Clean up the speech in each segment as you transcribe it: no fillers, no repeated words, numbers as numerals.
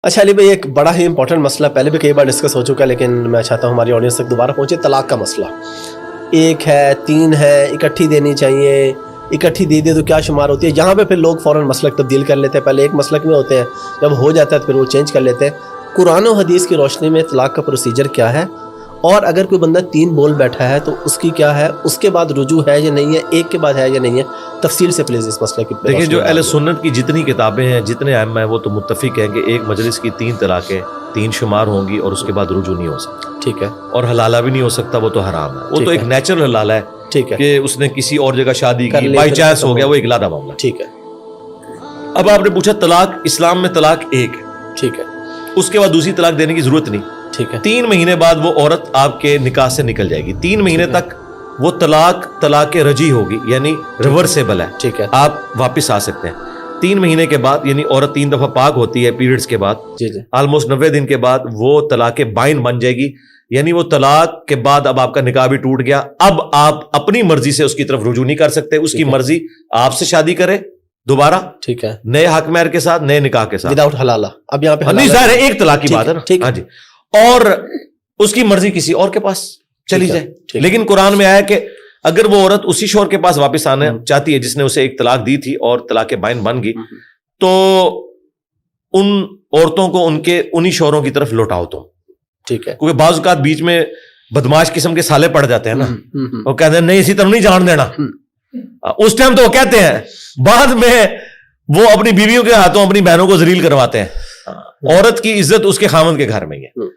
اچھا علی بھائی، ایک بڑا ہی امپورٹنٹ مسئلہ پہلے بھی کئی بار ڈسکس ہو چکا ہے، لیکن میں چاہتا ہوں ہماری آڈینس تک دوبارہ پہنچے. طلاق کا مسئلہ، ایک ہے، تین ہے، اکٹھی دینی چاہیے، اکٹھی دے دے تو کیا شمار ہوتی ہے. یہاں پہ پھر لوگ فوراً مسلک تبدیل کر لیتے ہیں. پہلے ایک مسلک میں ہوتے ہیں، جب ہو جاتا ہے تو پھر وہ چینج کر لیتے ہیں. قرآن و حدیث کی روشنی میں طلاق کا پروسیجر کیا ہے، اور اگر کوئی بندہ تین بول بیٹھا ہے تو اس کی کیا ہے، اس کے بعد رجوع ہے یا نہیں ہے، ایک کے بعد ہے یا نہیں ہے. تفصیل سے پلیز اس مسئلے کی. دیکھیں، جو اہل سنت کی جتنی کتابیں ہیں، جتنے ائمہ ہیں، وہ تو متفق ہیں کہ ایک مجلس کی 3 طلاقیں 3 شمار ہوں گی اور اس کے بعد رجوع نہیں ہو سکتا. ٹھیک ہے. اور حلالہ بھی نہیں ہو سکتا، وہ تو حرام ہے. وہ تو ایک نیچرل حلالہ ہے. ٹھیک ہے. کہ اس نے کسی اور جگہ شادی کی، بائی چانس ہو گیا، وہ ایک علیحدہ معاملہ. ٹھیک ہے. اب آپ نے پوچھا طلاق اسلام میں طلاق ایک ہے. ٹھیک ہے. اس کے بعد دوسری طلاق دینے کی ضرورت نہیں. ٹھیک ہے. 3 مہینے بعد وہ عورت آپ کے نکاح سے نکل جائے گی. 3 مہینے تک وہ طلاق رجی ہوگی، یعنی ریورسیبل ہے. ٹھیک ہے. آپ واپس آ سکتے ہیں. 3 مہینے کے بعد، یعنی عورت 3 دفعہ پاک ہوتی ہے پیریڈز کے بعد، آلموسٹ 90 دن کے بعد وہ طلاق بائن بن جائے گی. یعنی وہ طلاق کے بعد اب آپ کا نکاح بھی ٹوٹ گیا. اب آپ اپنی مرضی سے اس کی طرف رجوع نہیں کر سکتے. اس کی مرضی آپ سے شادی کرے دوبارہ. ٹھیک ہے. نئے حق مہر کے ساتھ، نئے نکاح کے ساتھ، وداؤٹ حلالہ. اب یہاں پہ نہیں، ظاہر ہے ایک طلاق کی بات ہے نا. ہاں جی. اور اس کی مرضی کسی اور کے پاس چلی جائے. لیکن قرآن میں آیا کہ اگر وہ عورت اسی شوہر کے پاس واپس آنا چاہتی ہے جس نے اسے ایک طلاق دی تھی اور طلاق بائن بن گئی، تو ان عورتوں کو ان کے انہی شوہروں کی طرف لوٹاؤ تم. ٹھیک ہے. کیونکہ بعض اوقات بیچ میں بدماش قسم کے سالے پڑ جاتے ہیں نا، وہ کہتے ہیں نہیں اسی طرح نہیں جان دینا. اس ٹائم تو وہ کہتے ہیں، بعد میں وہ اپنی بیویوں کے ہاتھوں اپنی بہنوں کو ذلیل کرواتے ہیں. عورت کی عزت اس کے خاوند کے گھر میں ہی ہے.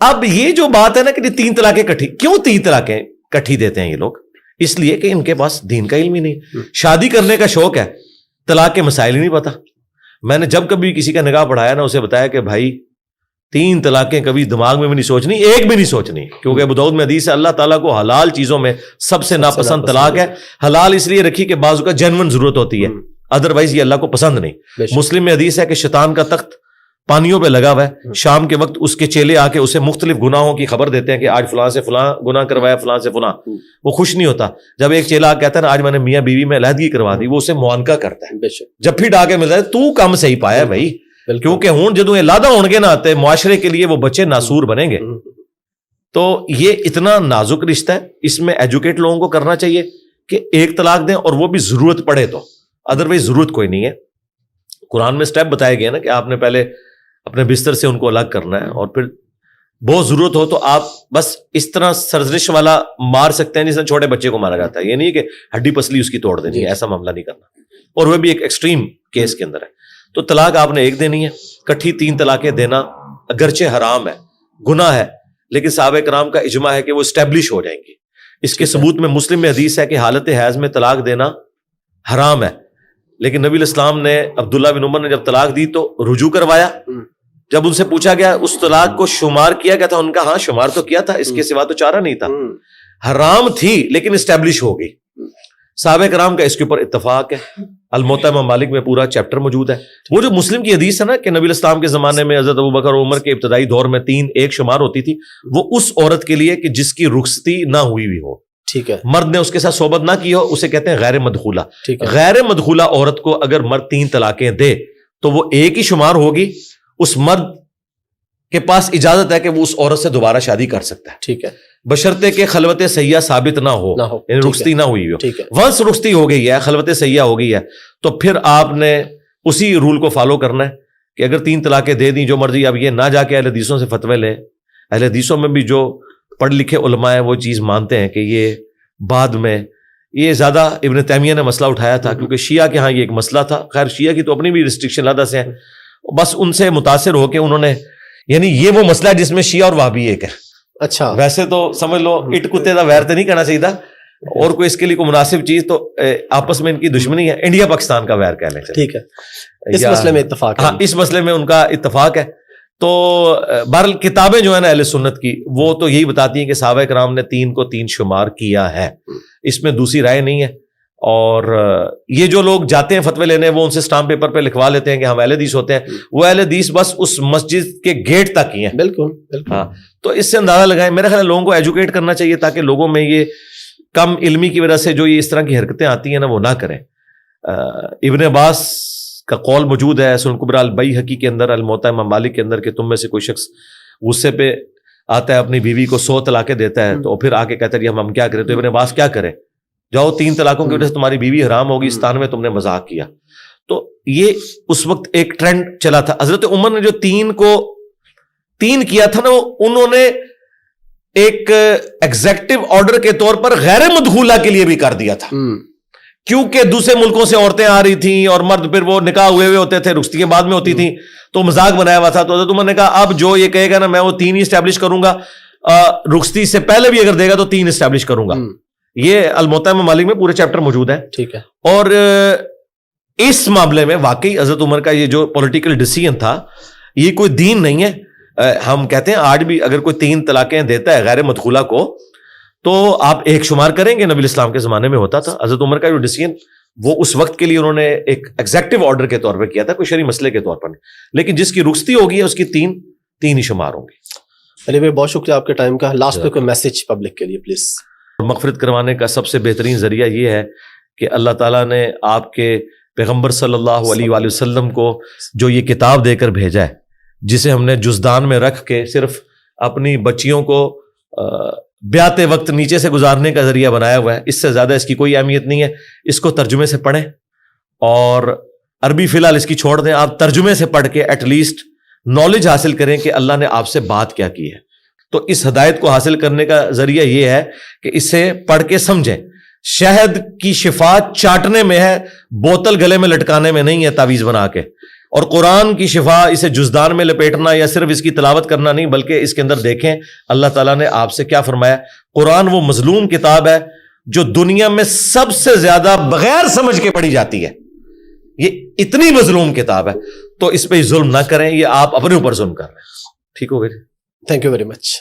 اب یہ جو بات ہے نا کہ 3 طلاقیں کٹھی، کیوں 3 طلاقیں کٹھی دیتے ہیں یہ لوگ؟ اس لیے کہ ان کے پاس دین کا علم ہی نہیں. شادی کرنے کا شوق ہے، طلاق کے مسائل ہی نہیں پتا. میں نے جب کبھی کسی کا نکاح پڑھایا نا، اسے بتایا کہ بھائی 3 طلاقیں کبھی دماغ میں بھی نہیں سوچنی، ایک بھی نہیں سوچنی. کیونکہ ابو داؤد میں حدیث ہے، اللہ تعالیٰ کو حلال چیزوں میں سب سے ناپسند طلاق ہے. حلال اس لیے رکھی کہ بعض کا جینون ضرورت ہوتی ہے، ادروائز یہ اللہ کو پسند نہیں. مسلم میں حدیث ہے کہ شیطان کا تخت پانیوں پہ لگا ہوا ہے. شام کے وقت اس کے چیلے آ کے اسے مختلف گناہوں کی خبر دیتے ہیں کہ آج فلاں سے فلاں گناہ کروایا، فلاں سے فلاں. وہ خوش نہیں ہوتا. جب ایک چیلا کہتا ہے نا آج میں نے میاں بیوی میں علیحدگی کروا دی، وہ اسے معانقہ کرتا ہے. جب پھر ڈاکے ملتا ہے تو کم صحیح پایا ہے بھائی، کیونکہ ہوں جدوں علیحدہ ہون گے نہ آتے معاشرے کے لیے وہ بچے ناسور بنیں گے. تو یہ اتنا نازک رشتہ ہے، اس میں ایجوکیٹ لوگوں کو کرنا چاہیے کہ ایک طلاق دیں، اور وہ بھی ضرورت پڑے تو، ادروائز ضرورت کوئی نہیں ہے. قرآن میں سٹیپ بتائے گئے نا کہ آپ نے پہلے اپنے بستر سے ان کو الگ کرنا ہے، اور پھر بہت ضرورت ہو تو آپ بس اس طرح سرزنش والا مار سکتے ہیں جس طرح چھوٹے بچے کو مارا جاتا ہے. یہ نہیں کہ ہڈی پسلی اس کی توڑ دینی ہے، ایسا معاملہ نہیں کرنا، اور وہ بھی ایک ایکسٹریم کیس کے اندر ہے. تو طلاق آپ نے ایک دینی ہے. کٹھی 3 طلاقیں دینا اگرچہ حرام ہے، گناہ ہے، لیکن صحابہ کرام کا اجماع ہے کہ وہ اسٹیبلش ہو جائیں گی. اس کے ثبوت میں مسلم میں حدیث ہے کہ حالت حیض میں طلاق دینا حرام ہے، لیکن نبی علیہ السلام نے عبداللہ بن عمر نے جب طلاق دی تو رجوع کروایا. جب ان سے پوچھا گیا اس طلاق کو شمار کیا گیا تھا، ان کا ہاں شمار تو کیا تھا، اس کے سوا تو چارہ نہیں تھا. حرام تھی لیکن اسٹیبلش ہو گئی. صحابہ کرام کا اس کے اوپر اتفاق ہے. الموطا امام مالک میں پورا چیپٹر موجود ہے. وہ جو مسلم کی حدیث ہے نا کہ نبی علیہ السلام کے زمانے میں حضرت ابوبکر اور عمر کے ابتدائی دور میں 3 ایک شمار ہوتی تھی، وہ اس عورت کے لیے کہ جس کی رخصتی نہ ہوئی بھی ہو. ٹھیک ہے. مرد نے اس کے ساتھ صحبت نہ کی ہو، اسے کہتے ہیں غیر مدخولہ. غیر مدخولہ عورت کو اگر مرد 3 طلاقیں دے تو وہ ایک ہی شمار ہوگی. اس مرد کے پاس اجازت ہے کہ وہ اس عورت سے دوبارہ شادی کر سکتا ہے. ٹھیک ہے. بشرطے کہ خلوت سیاح ثابت نہ ہو، یعنی رخصتی نہ ہوئی ہو. ونس رخصتی ہو گئی ہے، خلوت سیاح ہو گئی ہے، تو پھر آپ نے اسی رول کو فالو کرنا ہے کہ اگر 3 طلاقیں دے دیں جو مرضی. اب یہ نہ جا کے اہل حدیثوں سے فتوے لیں. اہل حدیثوں میں بھی جو پڑھ لکھے علماء ہیں وہ چیز مانتے ہیں کہ یہ بعد میں یہ زیادہ ابن تیمیہ نے مسئلہ اٹھایا تھا، کیونکہ شیعہ کے ہاں یہ ایک مسئلہ تھا. خیر شیعہ کی تو اپنی بھی ریسٹرکشن علیحدہ سے ہیں، بس ان سے متاثر ہو کے انہوں نے، یعنی یہ وہ مسئلہ ہے جس میں شیعہ اور وہابی ایک ہے. اچھا. ویسے تو سمجھ لو اٹ کتے دا ویر تو نہیں کہنا چاہیے، اور کوئی اس کے لیے کوئی مناسب چیز تو آپس میں ان کی دشمنی ہے. انڈیا پاکستان کا ویر کہہ لیں. ٹھیک ہے. اس مسئلے میں اتفاق ہے. ہاں اس مسئلے میں ان کا اتفاق ہے. تو بہرحال کتابیں جو ہیں نا اہل سنت کی وہ تو یہی بتاتی ہیں کہ صحابہ کرام نے 3 کو 3 شمار کیا ہے. اس میں دوسری رائے نہیں ہے. اور یہ جو لوگ جاتے ہیں فتوے لینے وہ ان سے اسٹامپ پیپر پہ لکھوا لیتے ہیں کہ ہم اہل حدیث ہوتے ہیں. وہ اہل حدیث بس اس مسجد کے گیٹ تک ہی ہیں. بالکل بالکل. ہاں تو اس سے اندازہ لگائیں. میرا خیال ہے لوگوں کو ایجوکیٹ کرنا چاہیے تاکہ لوگوں میں یہ کم علمی کی وجہ سے جو یہ اس طرح کی حرکتیں آتی ہیں نا وہ نہ کریں. ابن عباس کا قول موجود ہے سنن کبری البیہقی کے اندر، الموطا امام مالک کے اندر، کہ تم میں سے کوئی شخص غصے پہ آتا ہے اپنی بیوی کو 100 طلاقیں دیتا ہے تو پھر آ کے کہتا ہے ہم کیا کریں، تو ابن عباس کیا کرے، جاؤ 3 طلاقوں کی وجہ سے تمہاری بیوی حرام ہوگی، اس تان میں تم نے مذاق کیا. تو یہ اس وقت ایک ٹرینڈ چلا تھا. حضرت عمر نے جو 3 کیا تھا نا، انہوں نے ایک ایگزیکٹو آرڈر کے طور پر غیر مدخولہ کے لیے بھی کر دیا تھا، کیونکہ دوسرے ملکوں سے عورتیں آ رہی تھیں اور مرد پھر وہ نکاح ہوئے ہوتے تھے، رخصتیاں بعد میں ہوتی تھیں، تو مذاق بنایا ہوا تھا. تو حضرت عمر نے کہا اب جو یہ کہے گا نا میں وہ 3 ہی اسٹیبلش کروں گا، رخصتی سے پہلے بھی اگر دے گا تو 3 اسٹیبلش کروں گا. یہ الموطا امام مالک میں پورے چیپٹر موجود ہے. ٹھیک ہے. اور اس معاملے میں واقعی حضرت عمر کا یہ جو پولیٹیکل ڈیسیژن تھا یہ کوئی دین نہیں ہے. ہم کہتے ہیں آج بھی اگر کوئی 3 طلاقیں دیتا ہے غیر مدخولہ کو تو آپ ایک شمار کریں گے، نبی الاسلام کے زمانے میں ہوتا تھا. حضرت عمر کا جو ڈیسیژن وہ اس وقت کے لیے انہوں نے ایک ایگزیکٹو آرڈر کے طور پہ کیا تھا، کوئی شرعی مسئلے کے طور پر نہیں. لیکن جس کی رخصتی ہوگی اس کی 3 ہی شمار ہوں گی. علی بھائی بہت شکریہ آپ کے ٹائم کا. لاسٹ پہ کوئی میسج پبلک کے لیے پلیز. مغفرت کروانے کا سب سے بہترین ذریعہ یہ ہے کہ اللہ تعالیٰ نے آپ کے پیغمبر صلی اللہ علیہ وآلہ وسلم کو جو یہ کتاب دے کر بھیجا ہے، جسے ہم نے جزدان میں رکھ کے صرف اپنی بچیوں کو بیاتے وقت نیچے سے گزارنے کا ذریعہ بنایا ہوا ہے. اس سے زیادہ اس کی کوئی اہمیت نہیں ہے. اس کو ترجمے سے پڑھیں، اور عربی فی الحال اس کی چھوڑ دیں، آپ ترجمے سے پڑھ کے ایٹ لیسٹ نالج حاصل کریں کہ اللہ نے آپ سے بات کیا کی ہے. تو اس ہدایت کو حاصل کرنے کا ذریعہ یہ ہے کہ اسے پڑھ کے سمجھیں. شہد کی شفا چاٹنے میں ہے، بوتل گلے میں لٹکانے میں نہیں ہے تعویذ بنا کے. اور قرآن کی شفا اسے جزدان میں لپیٹنا یا صرف اس کی تلاوت کرنا نہیں، بلکہ اس کے اندر دیکھیں اللہ تعالیٰ نے آپ سے کیا فرمایا. قرآن وہ مظلوم کتاب ہے جو دنیا میں سب سے زیادہ بغیر سمجھ کے پڑھی جاتی ہے. یہ اتنی مظلوم کتاب ہے، تو اس پہ ظلم نہ کریں، یہ آپ اپنے اوپر ظلم کر رہے ہیں. ٹھیک ہو گئی. Thank you very much.